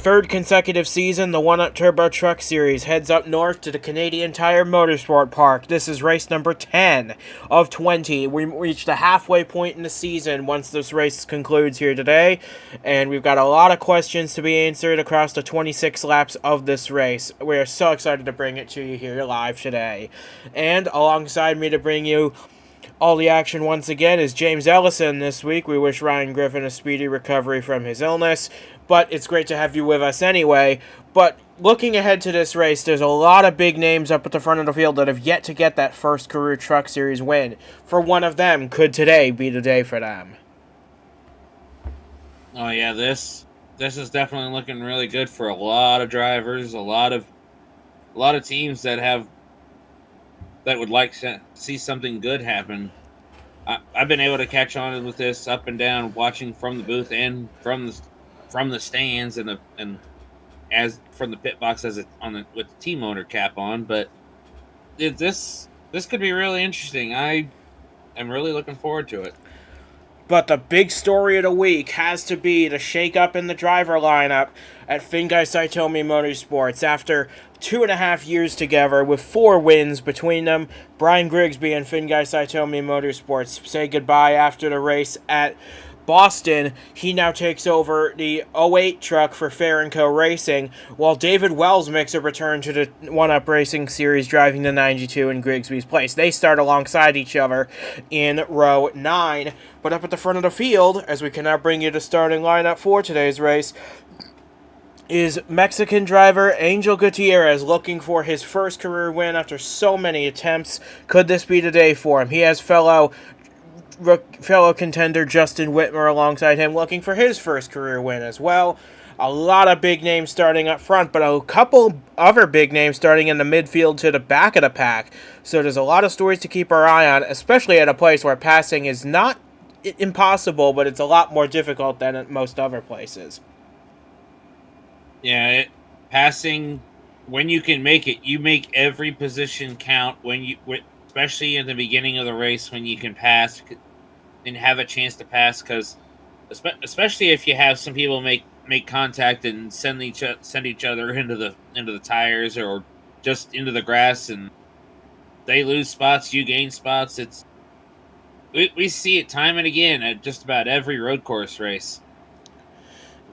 third consecutive season, the 1UP Turbo Truck Series heads up north to the Canadian Tire Motorsport Park. This is race number 10 of 20. We reached the halfway point in the season once this race concludes here today, and we've got a lot of questions to be answered across the 26 laps of this race. We are so excited to bring it to you here live today. And alongside me to bring you all the action once again is James Ellison this week. We wish Ryan Griffin a speedy recovery from his illness, but it's great to have you with us anyway. But looking ahead to this race, there's a lot of big names up at the front of the field that have yet to get that first career Truck Series win. For one of them, could today be the day for them? Oh yeah, this is definitely looking really good for a lot of drivers, a lot of teams that would like to see something good happen. I've been able to catch on with this up and down, watching from the booth and from the stands and as from the pit box with the team owner cap on. But this could be really interesting. I am really looking forward to it. But the big story of the week has to be the shakeup in the driver lineup at Fingai Saitomi Motorsports. After 2.5 years together with 4 wins between them, Brian Grigsby and Fingai Saitomi Motorsports say goodbye after the race at Boston. He now takes over the 08 truck for Fair & Co. Racing, while David Wells makes a return to the 1UP Racing Series driving the 92 in Grigsby's place. They start alongside each other in row 9. But up at the front of the field, as we can now bring you the starting lineup for today's race, is Mexican driver Angel Gutierrez looking for his first career win after so many attempts. Could this be the day for him? He has fellow contender Justin Whitmer alongside him looking for his first career win as well. A lot of big names starting up front, but a couple other big names starting in the midfield to the back of the pack. So there's a lot of stories to keep our eye on, especially at a place where passing is not impossible, but it's a lot more difficult than at most other places. Yeah, passing, when you can make it, you make every position count especially in the beginning of the race when you can pass and have a chance to pass, because especially if you have some people make contact and send each other into the tires or just into the grass, and they lose spots, you gain spots. We see it time and again at just about every road course race.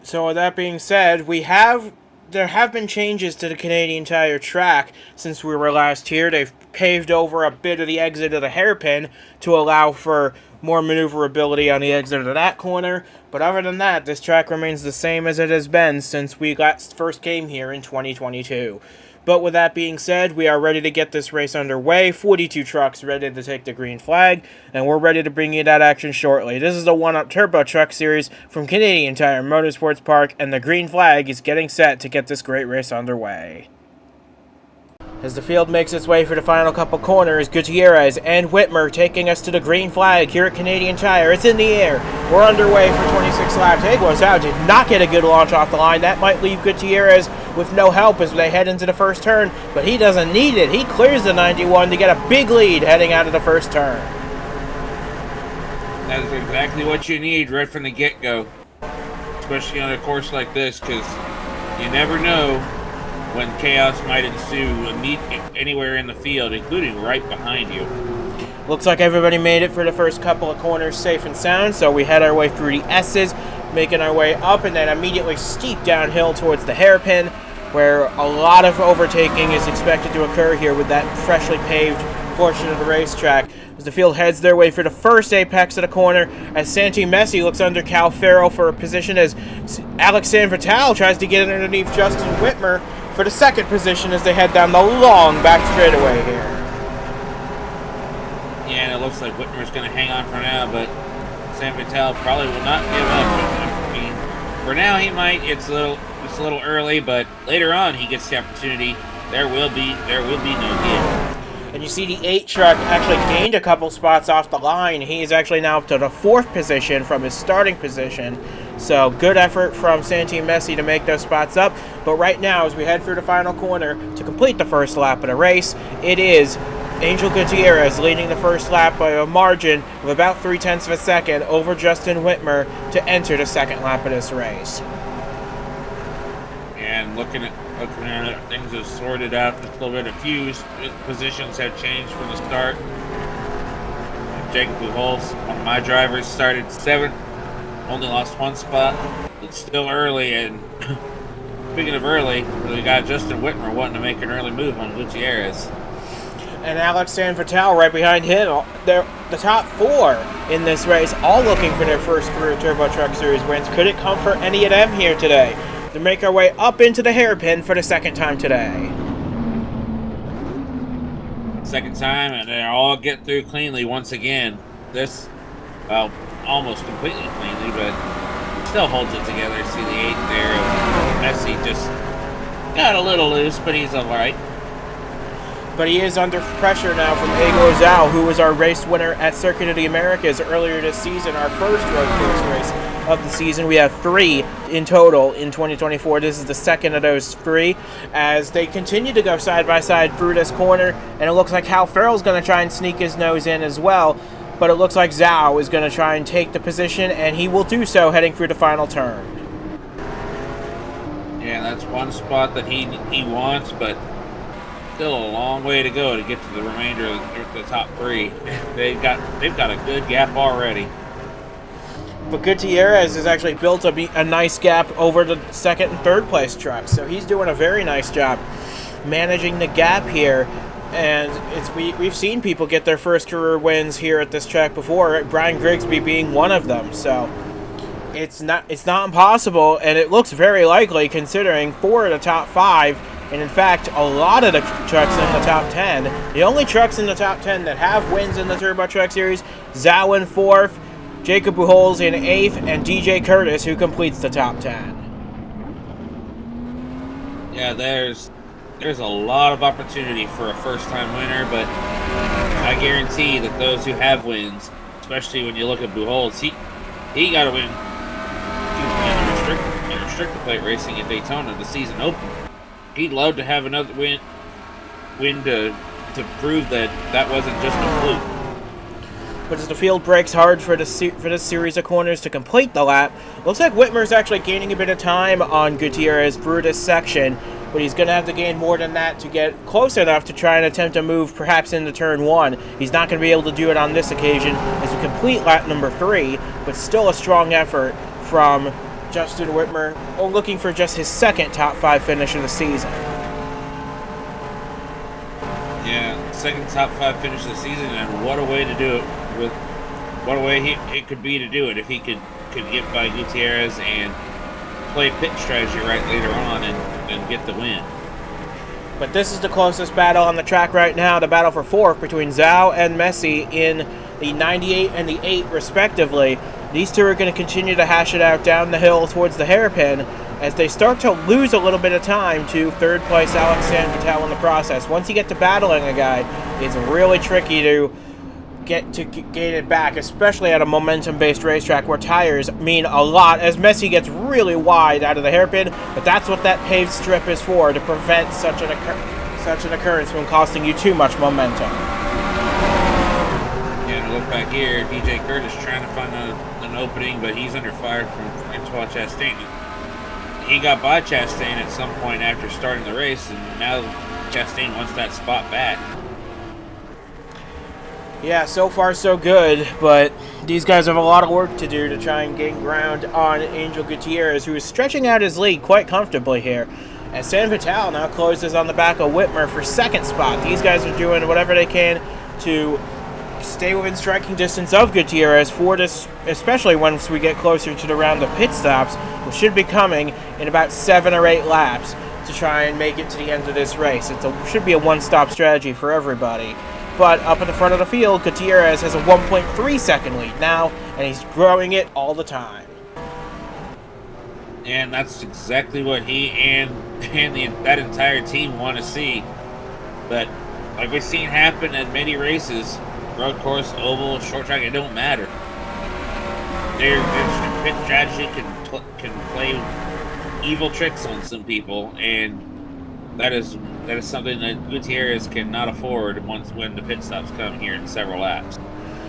So with that being said, there have been changes to the Canadian Tire track since we were last here. They've paved over a bit of the exit of the hairpin to allow for more maneuverability on the exit of that corner. But other than that, this track remains the same as it has been since we first came here in 2022. But with that being said, we are ready to get this race underway. 42 trucks ready to take the green flag, and we're ready to bring you that action shortly. This is the 1UP Turbo Truck Series from Canadian Tire Motorsports Park, and the green flag is getting set to get this great race underway. As the field makes its way for the final couple corners, Gutierrez and Whitmer taking us to the green flag here at Canadian Tire. It's in the air. We're underway for 26 laps. Aguas out did not get a good launch off the line. That might leave Gutierrez with no help as they head into the first turn, but he doesn't need it. He clears the 91 to get a big lead heading out of the first turn. That is exactly what you need right from the get-go, especially on a course like this, because you never know when chaos might ensue anywhere in the field, including right behind you. Looks like everybody made it for the first couple of corners safe and sound, so we head our way through the S's, making our way up and then immediately steep downhill towards the hairpin, where a lot of overtaking is expected to occur here with that freshly paved portion of the racetrack. As the field heads their way for the first apex of the corner, as Santi Messi looks under Cal Farrell for a position as Alex Sanvital tries to get underneath Justin Whitmer for the second position as they head down the long back straightaway here. Yeah, it looks like Whitmer's going to hang on for now, but Sanvital probably will not give up. I mean, for now he might. It's a little early, but later on he gets the opportunity. There will be no give. And you see the 8 truck actually gained a couple spots off the line. He is actually now up to the 4th position from his starting position. So good effort from Santi Messi to make those spots up. But right now, as we head through the final corner to complete the first lap of the race, it is Angel Gutierrez leading the first lap by a margin of about 0.3 of a second over Justin Whitmer to enter the second lap of this race. And looking at it, things have sorted out just a little bit. A few positions have changed from the start. Jacob Pujols, one of my drivers, started 7th, only lost 1 spot. It's still early, and speaking of early, we got Justin Whitmer wanting to make an early move on Gutierrez. And Alex Sanfratel right behind him. They're the top 4 in this race, all looking for their first career Turbo Truck Series wins. Could it come for any of them here today to make our way up into the hairpin for the second time today? Second time, and they all get through cleanly once again. This, well, almost completely cleanly, but still holds it together. See the 8 there. Messi just got a little loose, but he's all right. But he is under pressure now from Ego Zhao, who was our race winner at Circuit of the Americas earlier this season, our first road course race of the season. We have 3 in total in 2024. This is the second of those 3 as they continue to go side by side through this corner, and it looks like Hal Farrell's going to try and sneak his nose in as well, but it looks like Zhao is going to try and take the position, and he will do so heading through the final turn. Yeah, that's one spot that he wants, but still a long way to go to get to the remainder of the top 3. They've got a good gap already. But Gutierrez has actually built a nice gap over the second and third place trucks, so he's doing a very nice job managing the gap here. And we've seen people get their first career wins here at this track before, Brian Grigsby being one of them. So it's not impossible, and it looks very likely considering 4 of the top 5. And in fact, a lot of the trucks in the top 10, the only trucks in the top 10 that have wins in the Turbo Truck Series, Zhao in 4th, Jacob Pujols in 8th, and DJ Curtis, who completes the top 10. Yeah, there's a lot of opportunity for a first-time winner, but I guarantee that those who have wins, especially when you look at Pujols, he got to win in restricted plate racing at Daytona, the season opener. He'd love to have another win to prove that wasn't just a fluke. But as the field breaks hard for this series of corners to complete the lap, looks like Whitmer's actually gaining a bit of time on Gutierrez through this section, but he's going to have to gain more than that to get close enough to try and attempt a move perhaps into turn 1. He's not going to be able to do it on this occasion as we complete lap number 3, but still a strong effort from Justin Whitmer, looking for just his second top 5 finish of the season. Yeah, second top 5 finish of the season, and what a way to do it. What a way it could be to do it if he could get by Gutierrez and play pit strategy right later on and get the win. But this is the closest battle on the track right now, the battle for 4th between Zhao and Messi in the 98 and the 8 respectively. These two are going to continue to hash it out down the hill towards the hairpin as they start to lose a little bit of time to third place Alex Sanfratel in the process. Once you get to battling a guy, it's really tricky to gain it back, especially at a momentum-based racetrack where tires mean a lot as Messi gets really wide out of the hairpin, but that's what that paved strip is for, to prevent such an occurrence from costing you too much momentum. Yeah, and look back here, DJ Curtis trying to find an opening, but he's under fire from Francois Chastain. He got by Chastain at some point after starting the race, and now Chastain wants that spot back. Yeah, so far so good, but these guys have a lot of work to do to try and gain ground on Angel Gutierrez, who is stretching out his lead quite comfortably here. And Sanfratel now closes on the back of Whitmer for second spot. These guys are doing whatever they can to stay within striking distance of Gutierrez for this, especially once we get closer to the round of pit stops, which should be coming in about 7 or 8 laps to try and make it to the end of this race. It should be a one-stop strategy for everybody. But up at the front of the field, Gutierrez has a 1.3 second lead now, and he's growing it all the time. And that's exactly what he and that entire team want to see. But like we've seen happen at many races, road course, oval, short track, it don't matter. Their pit strategy can play evil tricks on some people, and that is something that Gutierrez cannot afford when the pit stops come here in several laps.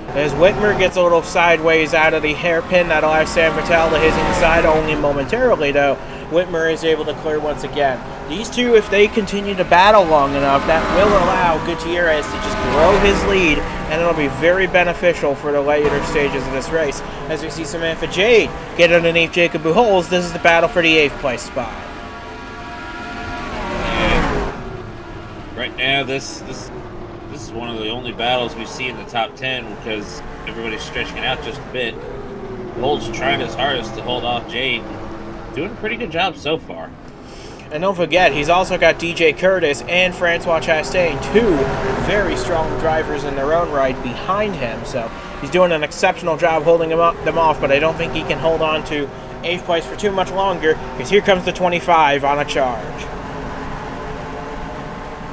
As Whitmer gets a little sideways out of the hairpin, that allows Sanfratel to his inside only momentarily, though. Whitmer is able to clear once again. These two, if they continue to battle long enough, that will allow Gutierrez to just grow his lead, and it'll be very beneficial for the later stages of this race. As we see Samantha Jade get underneath Jacob Buchholz, this is the battle for the 8th place spot. And right now, this is one of the only battles we see in the top 10 because everybody's stretching it out just a bit. Buchholz trying his hardest to hold off Jade. Doing a pretty good job so far. And don't forget, he's also got DJ Curtis and Francois Chastain, two very strong drivers in their own right behind him. So he's doing an exceptional job holding them off, but I don't think he can hold on to 8th place for too much longer, because here comes the 25 on a charge.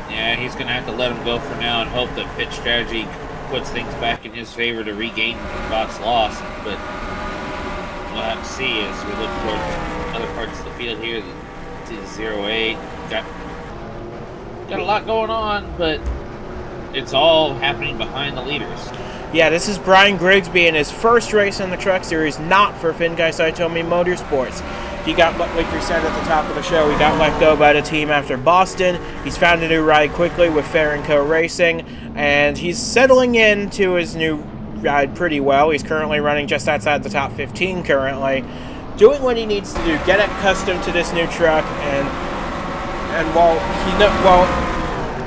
Yeah, he's going to have to let him go for now and hope that pit strategy puts things back in his favor to regain spots lost. But we'll have to see as we look towards other parts of the field here. The 08 got a lot going on, but it's all happening behind the leaders. Yeah, this is Brian Grigsby in his first race in the Truck Series, not for Fingai Saitomi Motorsports. He got, like we said at the top of the show, he got let go by the team after Boston. He's found a new ride quickly with Fair & Co. Racing, and he's settling into his new ride pretty well. He's currently running just outside the top 15 currently, doing what he needs to do, get accustomed to this new truck, and while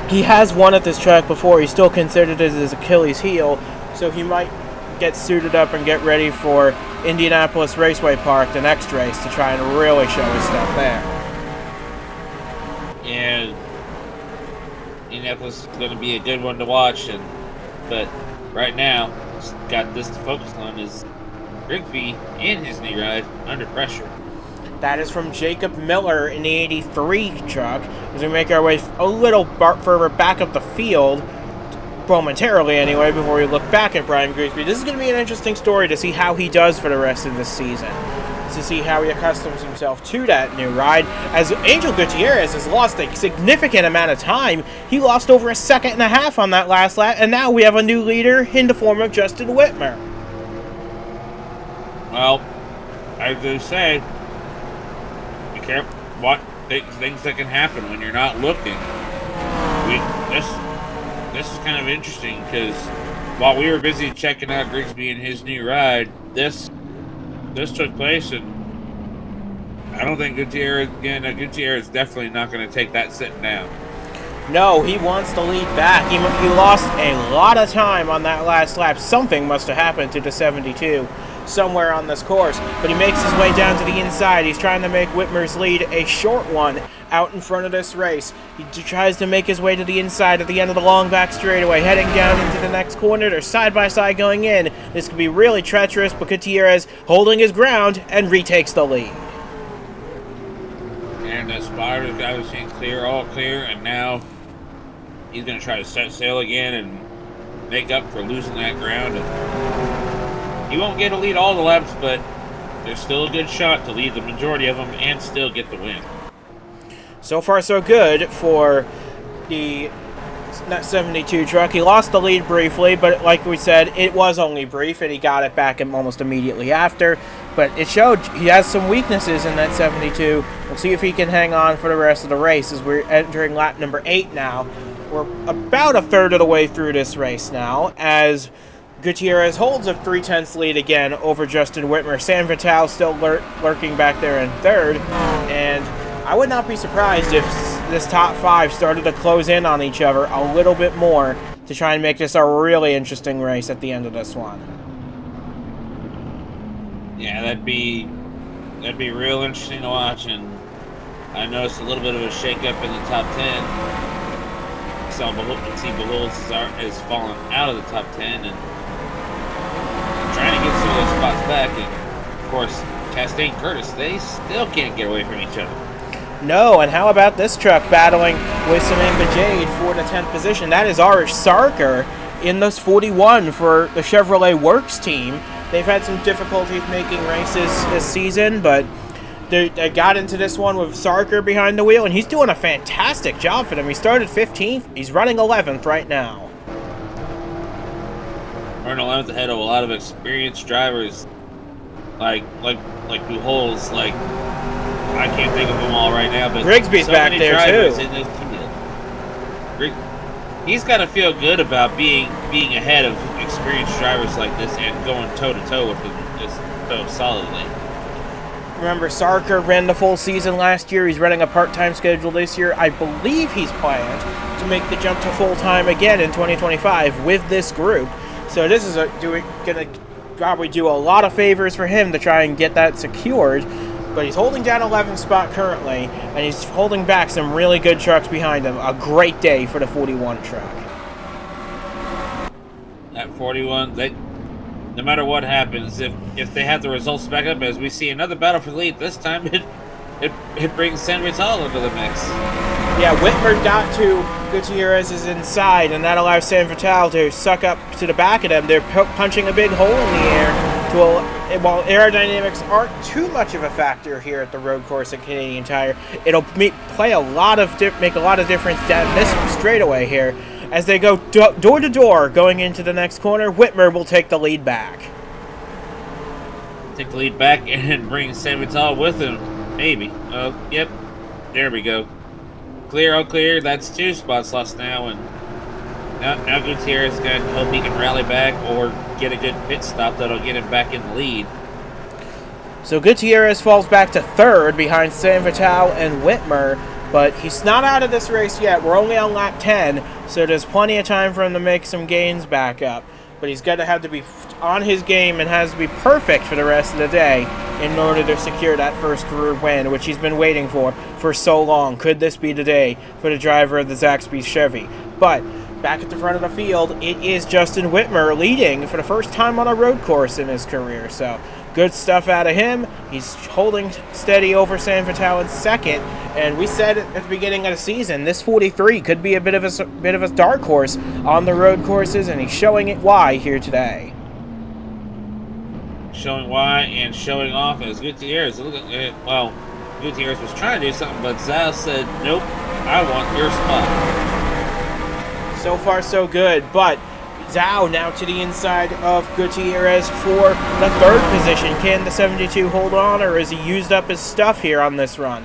he has won at this track before, he's still considered it his Achilles heel, so he might get suited up and get ready for Indianapolis Raceway Park, the next race, to try and really show his stuff there. And Indianapolis is going to be a good one to watch, but right now, got this to focus on is Grigsby in his new ride under pressure. That is from Jacob Miller in the 83 truck, as we make our way a little further back up the field, momentarily anyway, before we look back at Brian Grigsby. This is going to be an interesting story to see how he does for the rest of this season, to see how he accustoms himself to that new ride, as Angel Gutierrez has lost a significant amount of time. He lost over a second and a half on that last lap, and now we have a new leader in the form of Justin Whitmer. Well, as they say, be careful what things that can happen when you're not looking. This is kind of interesting because while we were busy checking out Grigsby and his new ride, this took place, and I don't think Gutierrez is definitely not going to take that sitting down. No, he wants to lead back. He lost a lot of time on that last lap. Something must have happened to the 72 somewhere on this course, but he makes his way down to the inside. He's trying to make Whitmer's lead a short one out in front of this race. He tries to make his way to the inside at the end of the long back straightaway, heading down into the next corner. They're side by side going in. This could be really treacherous, but Gutierrez holding his ground and retakes the lead. And the spotter's got his things clear, all clear, and now he's going to try to set sail again and make up for losing that ground. And he won't get a lead all the laps, but there's still a good shot to lead the majority of them and still get the win. So far, so good for the 72 truck. He lost the lead briefly, but like we said, it was only brief, and he got it back almost immediately after. But it showed he has some weaknesses in that 72. We'll see if he can hang on for the rest of the race as we're entering lap number 8 now. We're about a third of the way through this race now, as Gutierrez holds a 3/10 lead again over Justin Whitmer. Sam Vitale still lurking back there in third, and I would not be surprised if this top 5 started to close in on each other a little bit more to try and make this a really interesting race at the end of this one. Yeah, that'd be real interesting to watch, and I noticed a little bit of a shakeup in the top 10. So Buchholz is fallen out of the top 10 and trying to get some of those spots back. And of course, Chastain and Curtis, they still can't get away from each other. No, and how about this truck battling with Samantha Jade for the 10th position? That is Arish Sarkar in this 41 for the Chevrolet Works team. They've had some difficulties making races this season, but they got into this one with Sarkar behind the wheel, and he's doing a fantastic job for them. He started 15th. He's running 11th right now. Running 11th ahead of a lot of experienced drivers like Buchholz, like I can't think of them all right now, but Grigsby's so back many there drivers too. in this field. He's got to feel good about being ahead of experienced drivers like this and going toe to toe with them just so solidly. Remember, Sarker ran the full season last year. He's running a part-time schedule this year. I believe he's planned to make the jump to full-time again in 2025 with this group. So this is going to probably do a lot of favors for him to try and get that secured. But he's holding down 11th spot currently, and he's holding back some really good trucks behind him. A great day for the 41 truck. At 41, no matter what happens, if they have the results back up, as we see another battle for the lead, this time it brings San Vital into the mix. Yeah, Whitmer got to Gutierrez's inside, and that allows San Vital to suck up to the back of them. They're punching a big hole in the air. While aerodynamics aren't too much of a factor here at the road course at Canadian Tire, it'll make a lot of difference down this straightaway here. As they go door to door going into the next corner, Whitmer will take the lead back. Take the lead back and bring San Vital with him. Maybe. Oh, yep. There we go. Clear, all clear. That's 2 spots lost now, and now Gutierrez is going to hope he can rally back or get a good pit stop that'll get him back in the lead. So Gutierrez falls back to 3rd behind San Vital and Whitmer, but he's not out of this race yet. We're only on lap 10, so there's plenty of time for him to make some gains back up. But he's going to have to be on his game and has to be perfect for the rest of the day in order to secure that first career win, which he's been waiting for so long. Could this be the day for the driver of the Zaxby's Chevy? But back at the front of the field, it is Justin Whitmer leading for the first time on a road course in his career. So good stuff out of him. He's holding steady over San Vital in 2nd. And we said at the beginning of the season, this 43 could be a bit of a dark horse on the road courses, and he's showing it why here today. Showing why and showing off as Gutierrez. Well, Gutierrez was trying to do something, but Zao said, nope, I want your spot. So far, so good, but Zhao now to the inside of Gutierrez for the 3rd position. Can the 72 hold on, or has he used up his stuff here on this run?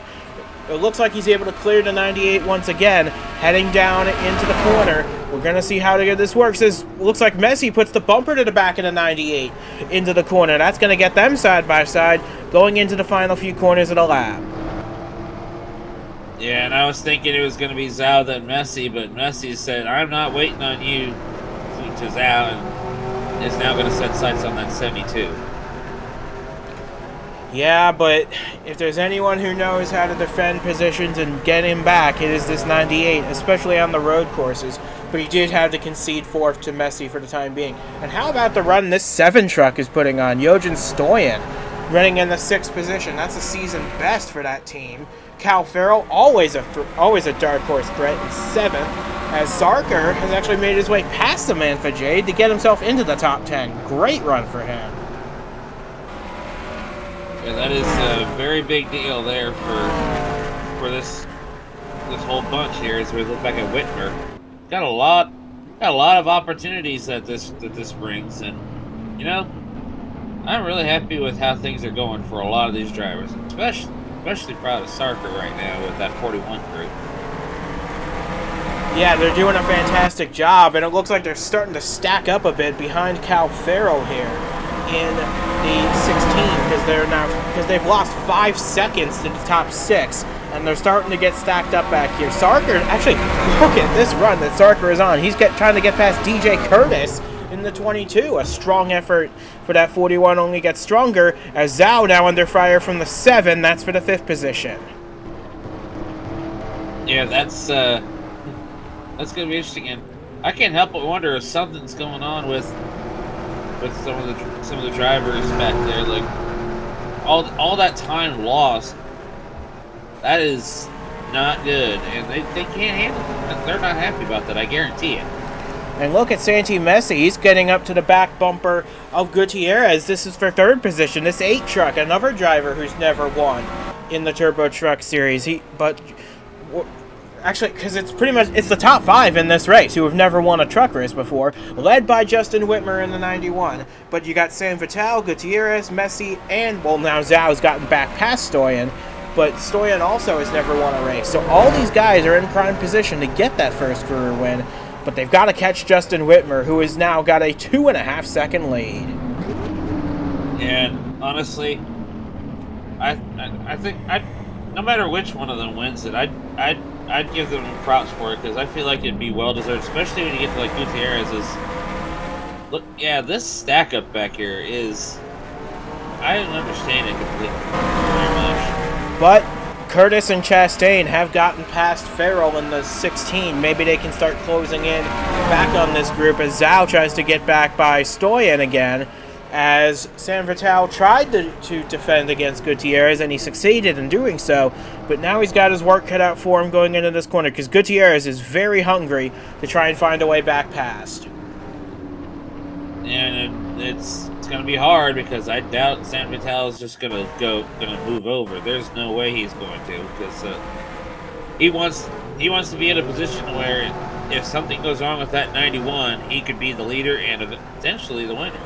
It looks like he's able to clear the 98 once again, heading down into the corner. We're going to see how good this works. Looks like Messi puts the bumper to the back of the 98 into the corner. That's going to get them side by side going into the final few corners of the lap. Yeah, and I was thinking it was going to be Zhao then Messi, but Messi said, I'm not waiting on you to Zhao, and is now going to set sights on that 72. Yeah, but if there's anyone who knows how to defend positions and get him back, it is this 98, especially on the road courses. But he did have to concede 4th to Messi for the time being. And how about the run this 7 truck is putting on? Jojen Stoyan running in the 6th position. That's a season best for that team. Cal Farrell, always a dark horse threat in 7th, as Sarker has actually made his way past the Man for Jade to get himself into the top 10. Great run for him. Yeah, that is a very big deal there for this whole bunch here as we look back at Whitmer. Got a lot of opportunities that this brings, and you know, I'm really happy with how things are going for a lot of these drivers, especially proud of Sarker right now with that 41 group. Yeah, they're doing a fantastic job, and it looks like they're starting to stack up a bit behind Cal Farrell here in the 16 because they've lost 5 seconds to the top 6, and they're starting to get stacked up back here. Sarker, actually, look at this run that Sarker is on. He's trying to get past DJ Curtis in the 22. A strong effort for that 41 only gets stronger as Zhao now under fire from the 7. That's for the 5th position. Yeah, that's going to be interesting, and I can't help but wonder if something's going on with some of the drivers back there. Like all that time lost, that is not good, and they can't handle it. They're not happy about that, I guarantee it. And look at Santi Messi. He's getting up to the back bumper of Gutierrez. This is for 3rd position. This 8 truck, another driver who's never won in the Turbo Truck Series. Actually, because it's the top 5 in this race who have never won a truck race before, led by Justin Whitmer in the 91. But you got San Vital, Gutierrez, Messi, and, well, now Zhao's gotten back past Stoyan but Stoyan also has never won a race. So all these guys are in prime position to get that first career win, but they've got to catch Justin Whitmer, who has now got a 2.5 second lead. And honestly, I think no matter which one of them wins it, I'd give them props for it, because I feel like it'd be well deserved, especially when you get to like Gutierrez's. Look, yeah, this stack up back here is, I don't understand it completely very much. But Curtis and Chastain have gotten past Farrell in the 16. Maybe they can start closing in back on this group as Zhao tries to get back by Stoyan again, as San Vital tried to defend against Gutierrez, and he succeeded in doing so, but now he's got his work cut out for him going into this corner, because Gutierrez is very hungry to try and find a way back past. And it's going to be hard, because I doubt San Vital is just going to move over. There's no way he's going to, because he wants to be in a position where if something goes wrong with that 91, he could be the leader and potentially the winner.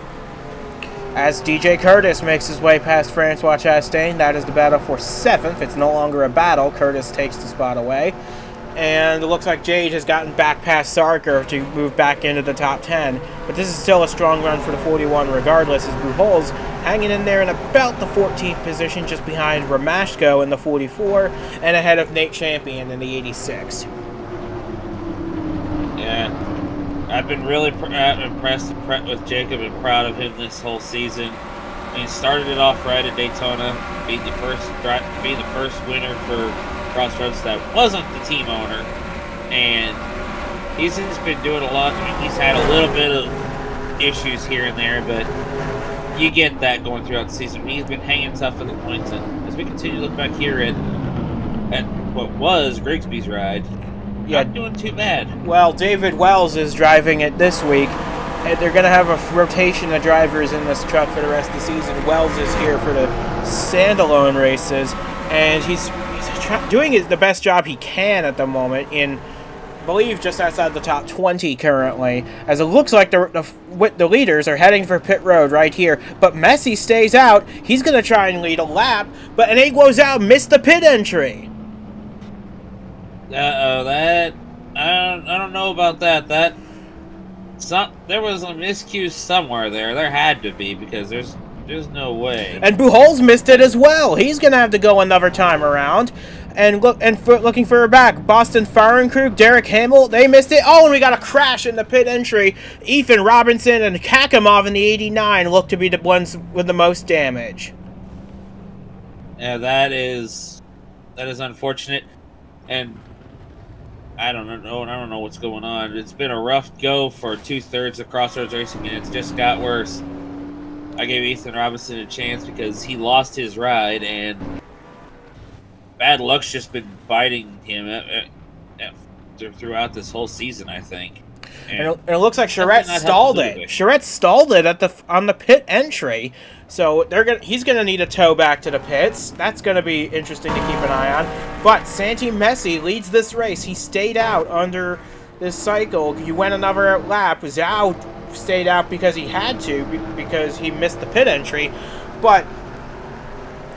As DJ Curtis makes his way past Francois Chastain, that is the battle for 7th. It's no longer a battle. Curtis takes the spot away. And it looks like Jade has gotten back past Sarker to move back into the top 10. But this is still a strong run for the 41 regardless, as Buchholz hanging in there in about the 14th position, just behind Ramashko in the 44 and ahead of Nate Champion in the 86. Yeah. I've been really impressed with Jacob and proud of him this whole season. He started it off right at Daytona, being the first winner for Crossroads that wasn't the team owner, and he's just been doing a lot. I mean, he's had a little bit of issues here and there, but you get that going throughout the season. He's been hanging tough at the points, and as we continue to look back here at what was Grigsby's ride, not doing too bad. Well, David Wells is driving it this week. They're going to have a rotation of drivers in this truck for the rest of the season. Wells is here for the standalone races, and he's doing the best job he can at the moment in, I believe, just outside the top 20 currently, as it looks like the leaders are heading for pit road right here. But Messi stays out. He's going to try and lead a lap, but Eneguo Zhao missed the pit entry. I don't know about that. There was a miscue somewhere there. There had to be, because there's no way. And Buchholz missed it as well. He's gonna have to go another time around. And looking for her back, Boston Fahrenkrug, Derek Hamill, they missed it. Oh, and we got a crash in the pit entry. Ethan Robinson and Kakimov in the 89 look to be the ones with the most damage. Yeah, that is unfortunate, and I don't know what's going on. It's been a rough go for 2/3 of Crossroads Racing, and it's just got worse. I gave Ethan Robinson a chance because he lost his ride, and bad luck's just been biting him throughout this whole season, I think. And it looks like Charette stalled it. Charette stalled it on the pit entry. So he's gonna need a tow back to the pits. That's gonna be interesting to keep an eye on. But Santi Messi leads this race. He stayed out under this cycle. He went another lap. Zhao stayed out because he had to, because he missed the pit entry. But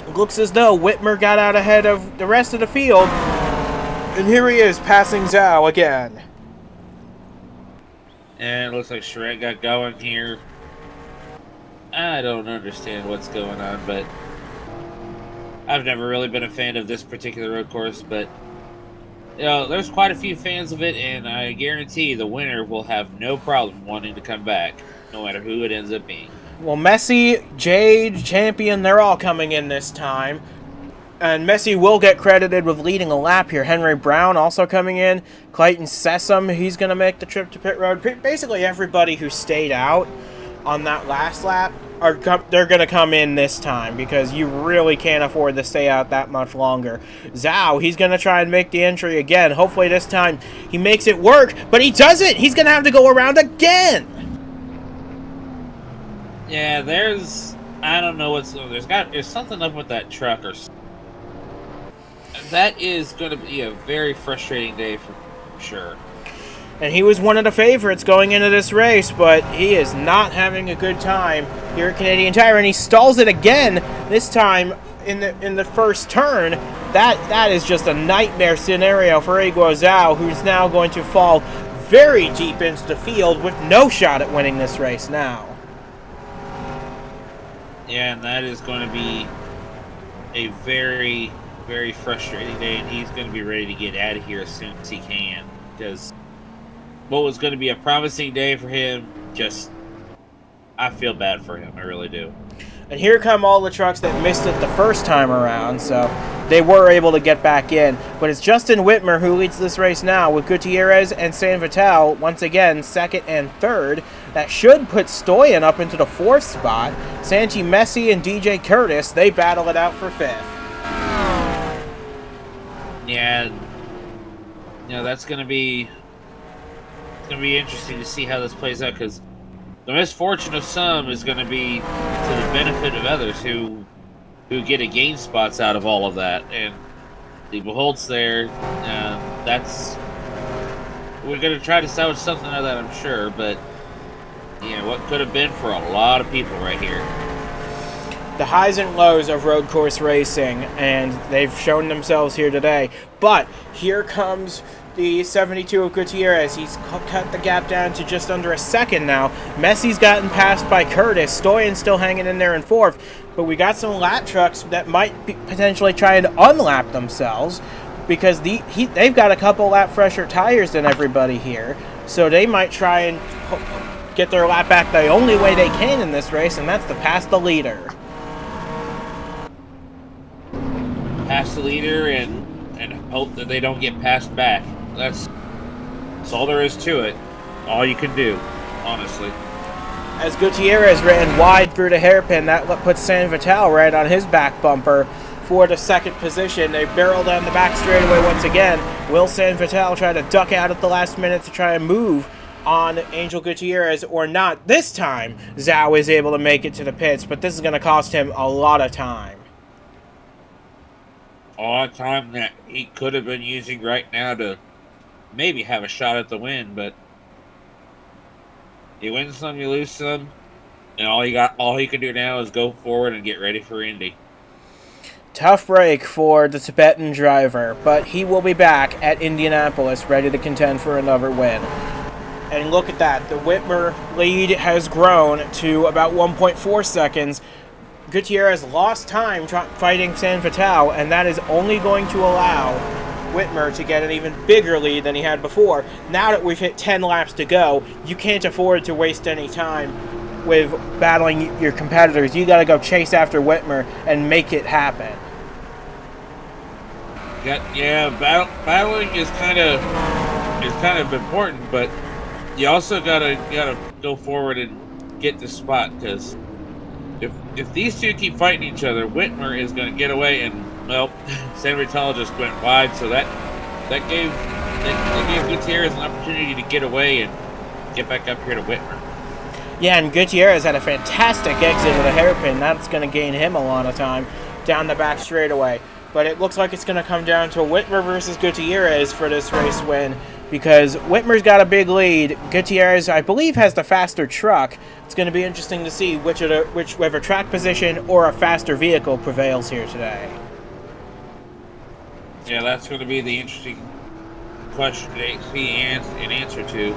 it looks as though Whitmer got out ahead of the rest of the field. And here he is passing Zhao again. And it looks like Charette got going here. I don't understand what's going on, but I've never really been a fan of this particular road course, but there's quite a few fans of it, and I guarantee the winner will have no problem wanting to come back, no matter who it ends up being. Well, Messi, Jade, Champion, they're all coming in this time. And Messi will get credited with leading a lap here. Henry Brown also coming in. Clayton Sessom, he's going to make the trip to pit road. Basically everybody who stayed out on that last lap, they're going to come in this time, because you really can't afford to stay out that much longer. Zhao, he's going to try and make the entry again. Hopefully this time he makes it work, but he doesn't. He's going to have to go around again. Yeah, I don't know there's something up with that truck, or that is going to be a very frustrating day for sure. And he was one of the favorites going into this race, but he is not having a good time here at Canadian Tire, and he stalls it again. This time, in the first turn, that is just a nightmare scenario for Iguo Zhao, who's now going to fall very deep into the field with no shot at winning this race now. Yeah, and that is going to be a very, very frustrating day, and he's going to be ready to get out of here as soon as he can, because what was going to be a promising day for him, I feel bad for him. I really do. And here come all the trucks that missed it the first time around, so they were able to get back in. But it's Justin Whitmer who leads this race now, with Gutierrez and San Vital once again second and third. That should put Stoyan up into the fourth spot. Santi Messi and DJ Curtis, they battle it out for fifth. Yeah, that's going to be interesting to see how this plays out, because the misfortune of some is going to be to the benefit of others who get to gain spots out of all of that. And the Beholt's there. We're going to try to salvage something out of that, I'm sure. But what could have been for a lot of people right here. The highs and lows of road course racing, and they've shown themselves here today. But here comes the 72 of Gutierrez. He's cut the gap down to just under a second now. Messi's gotten passed by Curtis. Stoyan's still hanging in there in fourth. But we got some lap trucks that might be potentially trying to unlap themselves, because they've got a couple lap fresher tires than everybody here. So they might try and get their lap back the only way they can in this race, and that's to pass the leader. Pass the leader and hope that they don't get passed back. That's all there is to it. All you can do, honestly. As Gutierrez ran wide through the hairpin, that puts San Vital right on his back bumper for the second position. They barrel down the back straightaway once again. Will San Vital try to duck out at the last minute to try and move on Angel Gutierrez or not? This time, Zhao is able to make it to the pits, but this is going to cost him a lot of time. A lot of time that he could have been using right now to maybe have a shot at the win, but you win some, you lose some, and all he can do now is go forward and get ready for Indy. Tough break for the Tibetan driver, but he will be back at Indianapolis ready to contend for another win. And look at that, the Whitmer lead has grown to about 1.4 seconds. Gutierrez lost time fighting San Vital, and that is only going to allow Whitmer to get an even bigger lead than he had before. Now that we've hit 10 laps to go, you can't afford to waste any time with battling your competitors. You got to go chase after Whitmer and make it happen. Battling is kind of important, but you also gotta go forward and get the spot, because if these two keep fighting each other, Whitmer is going to get away, and San Vital just went wide, so that gave Gutierrez an opportunity to get away and get back up here to Whitmer. Yeah, and Gutierrez had a fantastic exit of the hairpin. That's going to gain him a lot of time down the back straightaway. But it looks like it's going to come down to Whitmer versus Gutierrez for this race win, because Whitmer's got a big lead. Gutierrez, I believe, has the faster truck. It's going to be interesting to see whether track position or a faster vehicle prevails here today. Yeah, that's going to be the interesting question to see an answer to.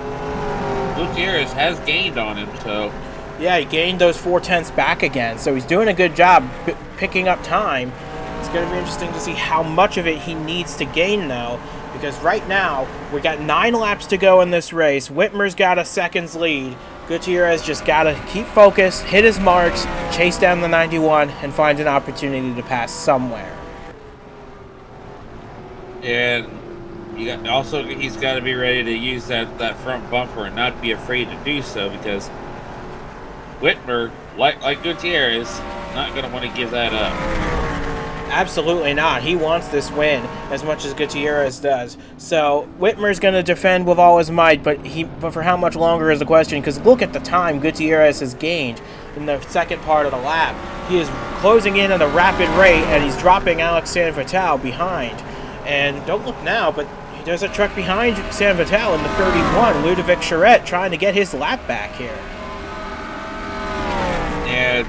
Gutierrez has gained on him, so... Yeah, he gained those 4/10 back again, so he's doing a good job picking up time. It's going to be interesting to see how much of it he needs to gain, though, because right now, we got 9 laps to go in this race. Whitmer's got a second's lead. Gutierrez just got to keep focused, hit his marks, chase down the 91, and find an opportunity to pass somewhere. And he's got to be ready to use that front bumper and not be afraid to do so, because Whitmer, like Gutierrez, not going to want to give that up. Absolutely not. He wants this win as much as Gutierrez does. So Whitmer's going to defend with all his might, but for how much longer is the question, because look at the time Gutierrez has gained in the second part of the lap. He is closing in at a rapid rate, and he's dropping Alex San Vital behind. And don't look now, but there's a truck behind San Vital in the 31, Ludovic Charette, trying to get his lap back here. And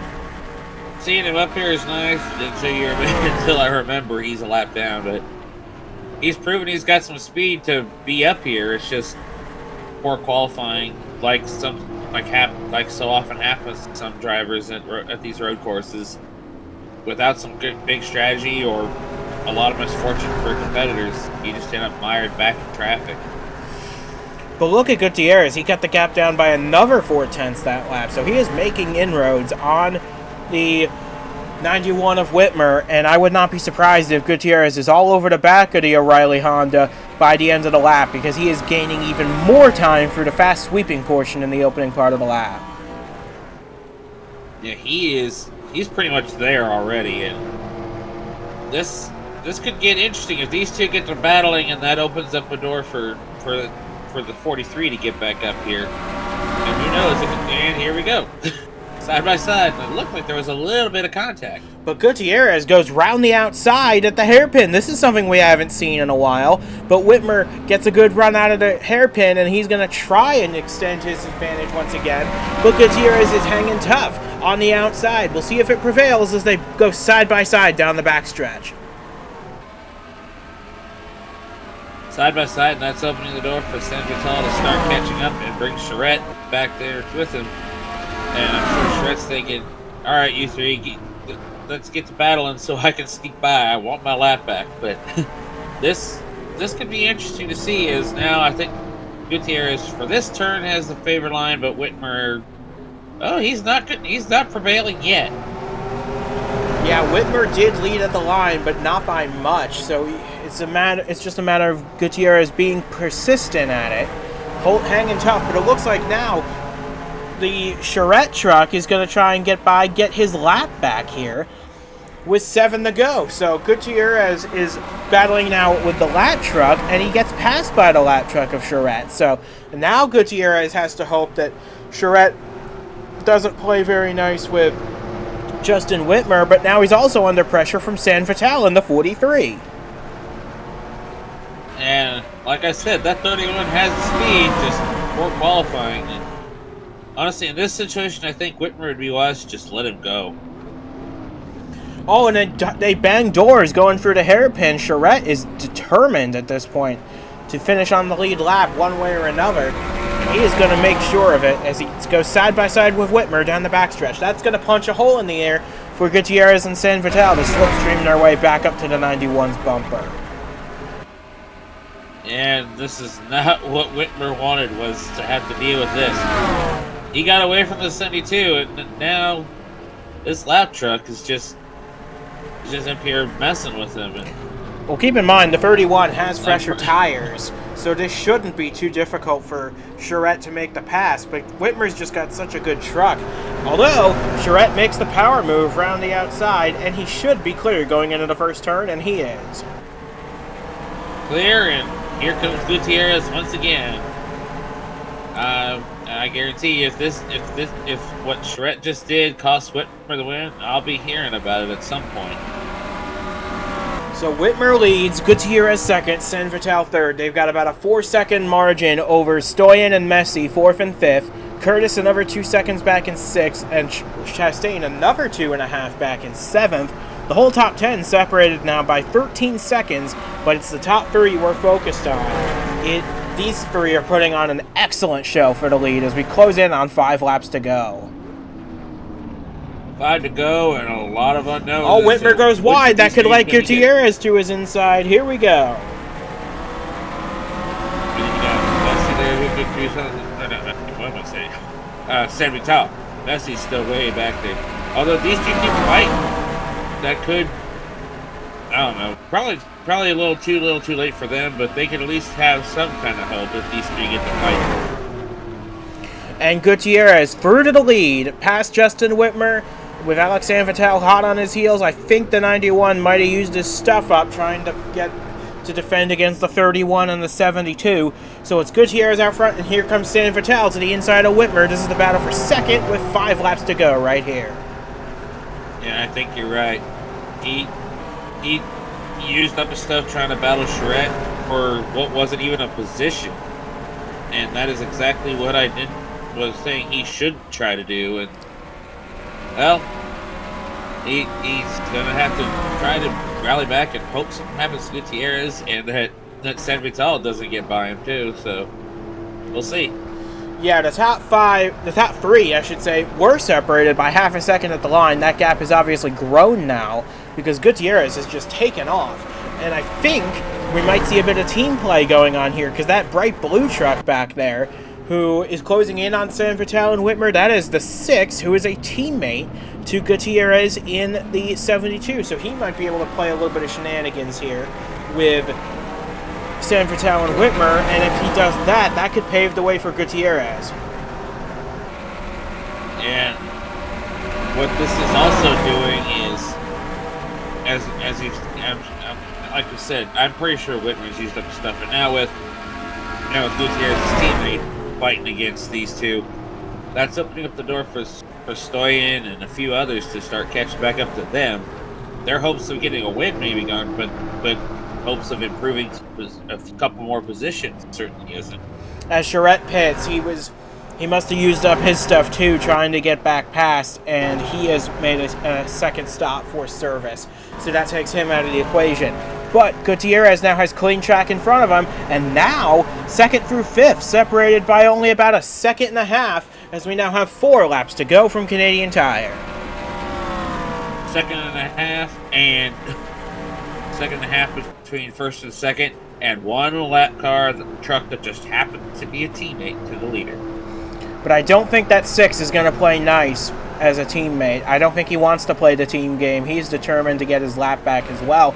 seeing him up here is nice until until I remember he's a lap down, but he's proven he's got some speed to be up here. It's just poor qualifying, like so often happens to some drivers at these road courses. Without some good big strategy or a lot of misfortune for competitors, you just end up mired back in traffic. But look at Gutierrez. He got the gap down by another 0.4 that lap. So he is making inroads on the 91 of Whitmer. And I would not be surprised if Gutierrez is all over the back of the O'Reilly Honda by the end of the lap, because he is gaining even more time through the fast sweeping portion in the opening part of the lap. Yeah, he's pretty much there already. And this could get interesting if these two get to battling, and that opens up a door for the 43 to get back up here. And who knows? And here we go. Side by side. It looked like there was a little bit of contact. But Gutierrez goes round the outside at the hairpin. This is something we haven't seen in a while. But Whitmer gets a good run out of the hairpin, and he's going to try and extend his advantage once again. But Gutierrez is hanging tough on the outside. We'll see if it prevails as they go side by side down the backstretch. Side by side, and that's opening the door for San Vital to start catching up and bring Charette back there with him. And I'm sure Charette's thinking, all right, you three, let's get to battling so I can sneak by. I want my lap back. But this could be interesting to see, as now I think Gutierrez for this turn has the favor line, but Whitmer, he's not good. He's not prevailing yet. Yeah, Whitmer did lead at the line, but not by much. So it's just a matter of Gutierrez being persistent at it, hanging tough. But it looks like now the Charette truck is going to try and get his lap back here with 7 to go. So Gutierrez is battling now with the lat truck, and he gets passed by the lat truck of Charette. So now Gutierrez has to hope that Charette doesn't play very nice with Justin Whitmer, but now he's also under pressure from San Vital in the 43. And like I said, that 31 has the speed, just poor qualifying. And honestly, in this situation, I think Whitmer would be wise to just let him go. Oh, and then they bang doors going through the hairpin. Charette is determined at this point to finish on the lead lap one way or another. He is going to make sure of it as he goes side by side with Whitmer down the backstretch. That's going to punch a hole in the air for Gutierrez and San Vital to slipstream their way back up to the 91's bumper. And this is not what Whitmer wanted, was to have to deal with this. He got away from the 72, and now this lap truck is just up here messing with him. Well, keep in mind, the 31 has fresher tires, so this shouldn't be too difficult for Charette to make the pass, but Whitmer's just got such a good truck. Although, Charette makes the power move round the outside, and he should be clear going into the first turn, and he is. Clear, and here comes Gutierrez once again. I guarantee you, if what Charette just did cost Whitmer the win, I'll be hearing about it at some point. So Whitmer leads, Gutierrez second, San Vital third. They've got about a 4-second margin over Stoyan and Messi, 4th and 5th. Curtis another 2 seconds back in 6th, and Chastain another 2.5 back in 7th. The whole top 10 separated now by 13 seconds, but it's the top 3 we're focused on. These 3 are putting on an excellent show for the lead as we close in on 5 laps to go. 5 to go and a lot of unknowns. Oh, Whitmer goes wide. That could let Gutierrez to his inside. Here we go. What am I saying? San Vital. Messi's still way back there. Although these two keep fighting, that could, I don't know, probably a little too late for them, but they could at least have some kind of hope if these 3 get to fight. And Gutierrez through to the lead, past Justin Whitmer, with Alex San Vital hot on his heels. I think the 91 might have used his stuff up trying to get to defend against the 31 and the 72. So it's Gutierrez out front, and here comes San Vital to the inside of Whitmer. This is the battle for second with 5 laps to go right here. Yeah, I think you're right. He used up his stuff trying to battle Charette for what wasn't even a position. And that is exactly what was saying he should try to do. And, well, He's gonna have to try to rally back and hope something happens to Gutierrez and that San Vital doesn't get by him too. So we'll see. Yeah, the top three, I should say, were separated by half a second at the line. That gap has obviously grown now because Gutierrez has just taken off. And I think we might see a bit of team play going on here because that bright blue truck back there, who is closing in on San Vital and Whitmer, that is the 6, who is a teammate to Gutierrez in the 72. So he might be able to play a little bit of shenanigans here with San Vital and Whitmer, and if he does that, that could pave the way for Gutierrez. And what this is also doing is, as you, like you said, I'm pretty sure Whitmer's used up the stuff, and now with Gutierrez's teammate fighting against these two, that's opening up the door for Stoyan and a few others to start catching back up to them. Their hopes of getting a win may be gone, but hopes of improving a couple more positions certainly isn't. As Charette pits, he must have used up his stuff too, trying to get back past, and he has made a second stop for service, so that takes him out of the equation. But Gutierrez now has clean track in front of him, and now 2nd through 5th separated by only about a second and a half, as we now have 4 laps to go from Canadian Tire. Second and a half between first and second, and one lap car, the truck that just happened to be a teammate to the leader. But I don't think that 6 is going to play nice as a teammate. I don't think he wants to play the team game. He's determined to get his lap back as well.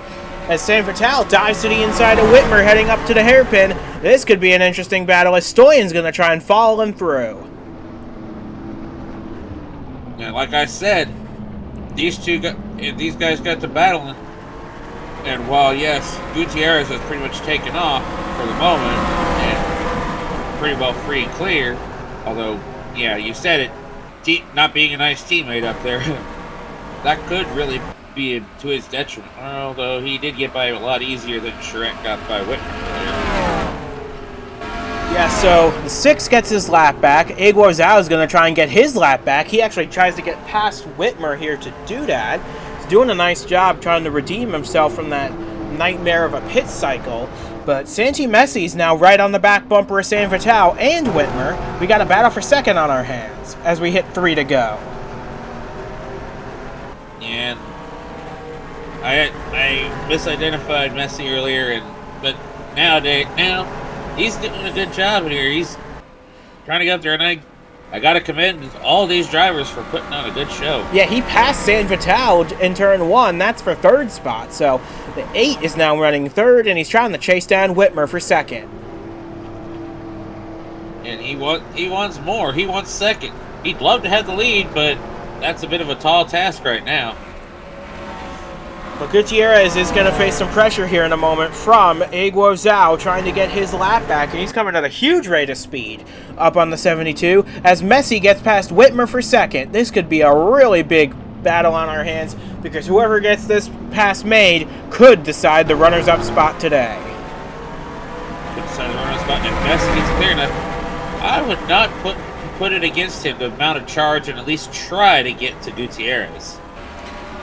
As San Vital dives to the inside of Whitmer, heading up to the hairpin, this could be an interesting battle as Stoyan's going to try and follow him through. Yeah, like I said, these guys got to battling. And while, yes, Gutierrez has pretty much taken off for the moment and pretty well free and clear, although, yeah, you said it, not being a nice teammate up there, that could really be to his detriment, although he did get by a lot easier than Charette got by Whitmer. Yeah, so the 6 gets his lap back. Iguo Zhao is going to try and get his lap back. He actually tries to get past Whitmer here to do that. Doing a nice job trying to redeem himself from that nightmare of a pit cycle. But Santi Messi's now right on the back bumper of San Vital and Whitmer. We got a battle for second on our hands as we hit 3 to go. And I misidentified Messi earlier, but now he's doing a good job here. He's trying to get up there, and I gotta commend all these drivers for putting on a good show. Yeah, he passed San Vital in turn 1. That's for 3rd spot. So the 8 is now running 3rd, and he's trying to chase down Whitmer for 2nd. And he wants more. He wants 2nd. He'd love to have the lead, but that's a bit of a tall task right now. But Gutierrez is going to face some pressure here in a moment from Iguo Zhao trying to get his lap back, and he's coming at a huge rate of speed up on the 72 as Messi gets past Whitmer for 2nd. This could be a really big battle on our hands because whoever gets this pass made could decide the runners-up spot today. Could decide the runners-up spot if Messi gets clear enough. I would not put it against him to mount a charge and at least try to get to Gutierrez.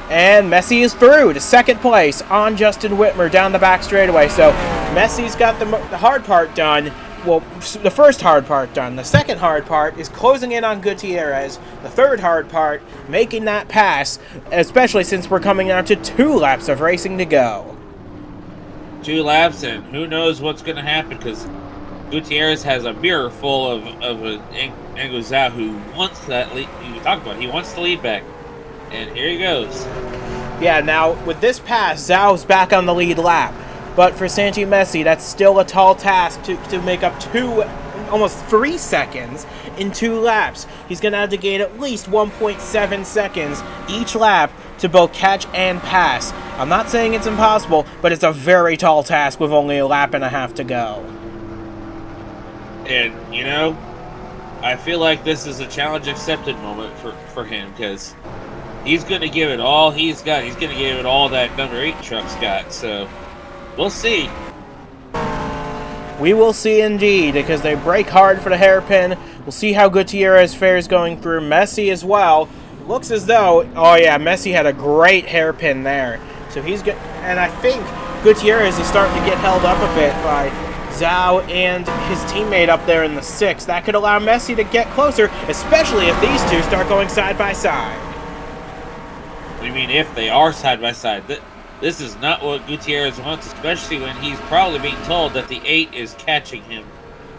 And Messi is through to 2nd place on Justin Whitmer down the back straightaway. So Messi's got the hard part done. Well, the first hard part done. The second hard part is closing in on Gutierrez. The third hard part, making that pass, especially since we're coming down to 2 laps of racing to go. 2 laps, and who knows what's going to happen because Gutierrez has a mirror full of Iguo Zhao who wants that lead. You talked about it. He wants the lead back. And here he goes. Yeah, now, with this pass, Zhao's back on the lead lap. But for Santi Messi, that's still a tall task to make up almost 3 seconds in 2 laps. He's going to have to gain at least 1.7 seconds each lap to both catch and pass. I'm not saying it's impossible, but it's a very tall task with only a lap and a half to go. And, I feel like this is a challenge accepted moment for him because he's going to give it all he's got. He's going to give it all that number 8 truck's got. So we'll see. We will see indeed, because they brake hard for the hairpin. We'll see how Gutierrez fares going through. Messi as well. Looks as though, oh yeah, Messi had a great hairpin there. So he's good, and I think Gutierrez is starting to get held up a bit by Zhao and his teammate up there in the 6th. That could allow Messi to get closer, especially if these two start going side by side. I mean, if they are side by side, this is not what Gutierrez wants, especially when he's probably being told that the 8 is catching him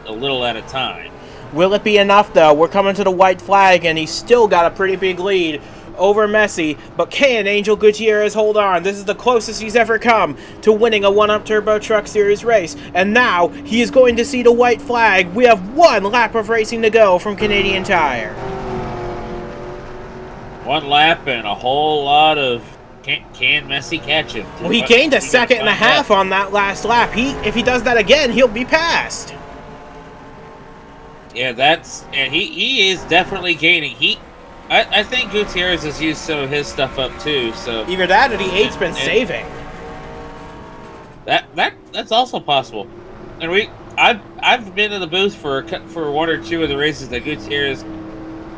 a little at a time. Will it be enough, though? We're coming to the white flag, and he's still got a pretty big lead over Messi. But can Angel Gutierrez hold on? This is the closest he's ever come to winning a 1-Up Turbo Truck Series race. And now he is going to see the white flag. We have 1 lap of racing to go from Canadian Tire. 1 lap and a whole lot of can Messi catch him? Well, he gained a second and a half on that last lap. If he does that again, he'll be passed. Yeah, he is definitely gaining. I think Gutierrez has used some of his stuff up too. So either that or the 8's been saving. That's also possible. And I've been in the booth for 1 or 2 of the races that Gutierrez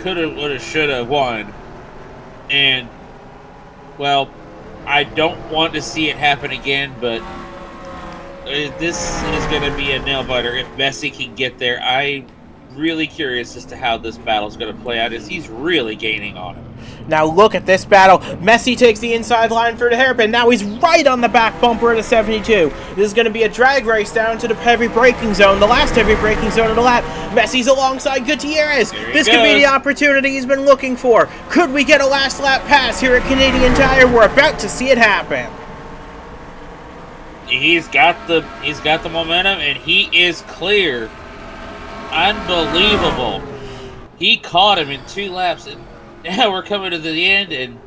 could have, would have, should have won. And, well, I don't want to see it happen again, but this is going to be a nail-biter. If Messi can get there, I'm really curious as to how this battle is going to play out, as he's really gaining on him. Now look at this battle. Messi takes the inside line for the hairpin. Now he's right on the back bumper at a 72. This is going to be a drag race down to the heavy braking zone, the last heavy braking zone of the lap. Messi's alongside Gutierrez. This could be the opportunity he's been looking for. Could we get a last lap pass here at Canadian Tire? We're about to see it happen. He's got the momentum, and he is clear. Unbelievable. He caught him in 2 laps, and now we're coming to the end, and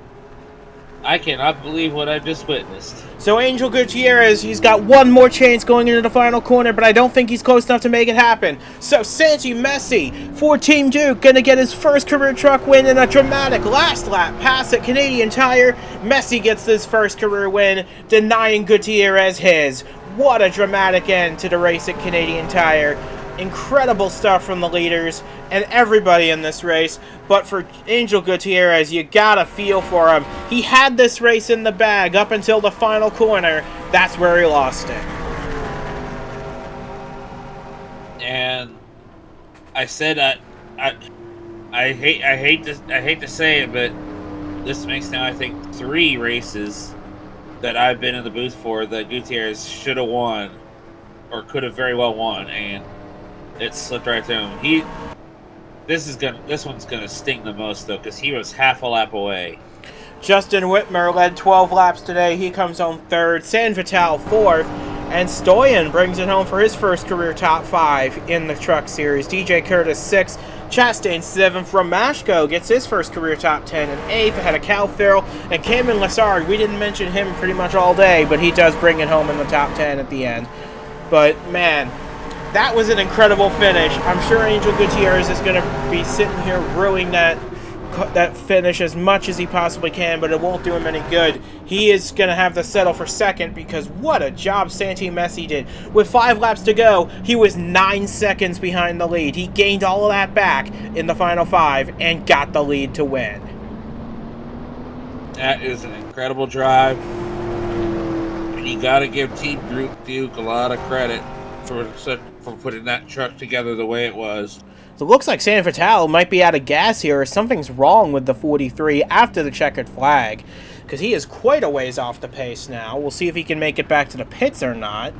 I cannot believe what I've just witnessed. So Angel Gutierrez, he's got 1 more chance going into the final corner, but I don't think he's close enough to make it happen. So Santi Messi for Team Duke, going to get his first career truck win in a dramatic last lap pass at Canadian Tire. Messi gets his first career win, denying Gutierrez his. What a dramatic end to the race at Canadian Tire. Incredible stuff from the leaders and everybody in this race. But for Angel Gutierrez, you gotta feel for him. He had this race in the bag up until the final corner. That's where he lost it. And I said I hate to say it, but this makes now I think 3 races that I've been in the booth for that Gutierrez should have won or could have very well won, and it slipped right through him. This one's gonna sting the most though, because he was half a lap away. Justin Whitmer led 12 laps today. He comes home 3rd. San Vital 4th. And Stoyan brings it home for his first career top 5 in the truck series. DJ Curtis 6th. Chastain 7th. Romashko gets his first career top 10 and 8th ahead of Cal Farrell and Cameron Lassard. We didn't mention him pretty much all day, but he does bring it home in the top 10 at the end. But man, that was an incredible finish. I'm sure Angel Gutierrez is going to be sitting here ruining that finish as much as he possibly can, but it won't do him any good. He is going to have to settle for 2nd, because what a job Santi Messi did. With 5 laps to go, he was 9 seconds behind the lead. He gained all of that back in the final 5 and got the lead to win. That is an incredible drive. And you got to give Team Duke a lot of credit for putting that truck together the way it was. So it looks like San Vital might be out of gas here, or something's wrong with the 43 after the checkered flag, because he is quite a ways off the pace now. We'll see if he can make it back to the pits or not,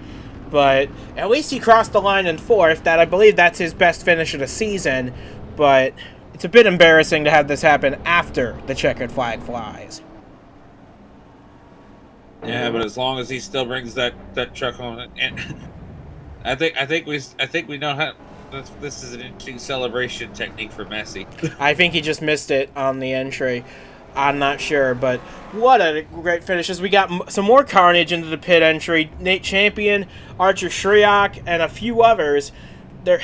but at least he crossed the line in 4th. I believe that's his best finish of the season, but it's a bit embarrassing to have this happen after the checkered flag flies. Yeah, but as long as he still brings that truck home, and I think we know how. This is an interesting celebration technique for Messi. I think he just missed it on the entry. I'm not sure, but what a great finish. As we got some more carnage into the pit entry. Nate Champion, Archer Shriak, and a few others. We're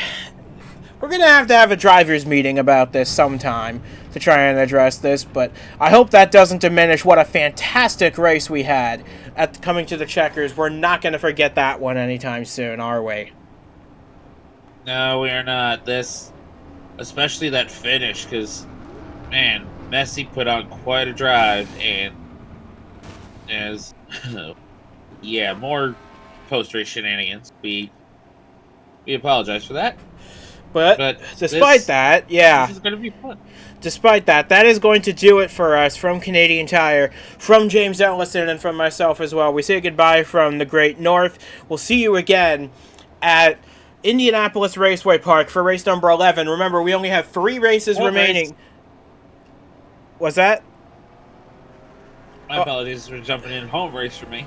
going to have a driver's meeting about this sometime to try and address this, but I hope that doesn't diminish what a fantastic race we had at coming to the checkers. We're not going to forget that one anytime soon, are we? No, we are not. Especially that finish, because, man, Messi put on quite a drive, and as yeah, more post-race shenanigans. We apologize for that, But but despite that, yeah. this is going to be fun. Despite that, that is going to do it for us from Canadian Tire, from James Ellison, and from myself as well. We say goodbye from the Great North. We'll see you again at Indianapolis Raceway Park for race number 11. Remember, we only have 3 races remaining. Was that? My apologies for jumping in. Home race for me.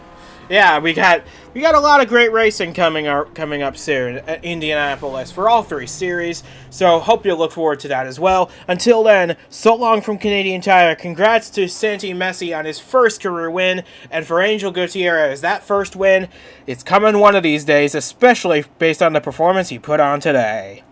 Yeah, we got a lot of great racing coming up soon at Indianapolis for all 3 series. So hope you'll look forward to that as well. Until then, so long from Canadian Tire. Congrats to Santi Messi on his first career win, and for Angel Gutierrez, that first win, it's coming one of these days, especially based on the performance he put on today.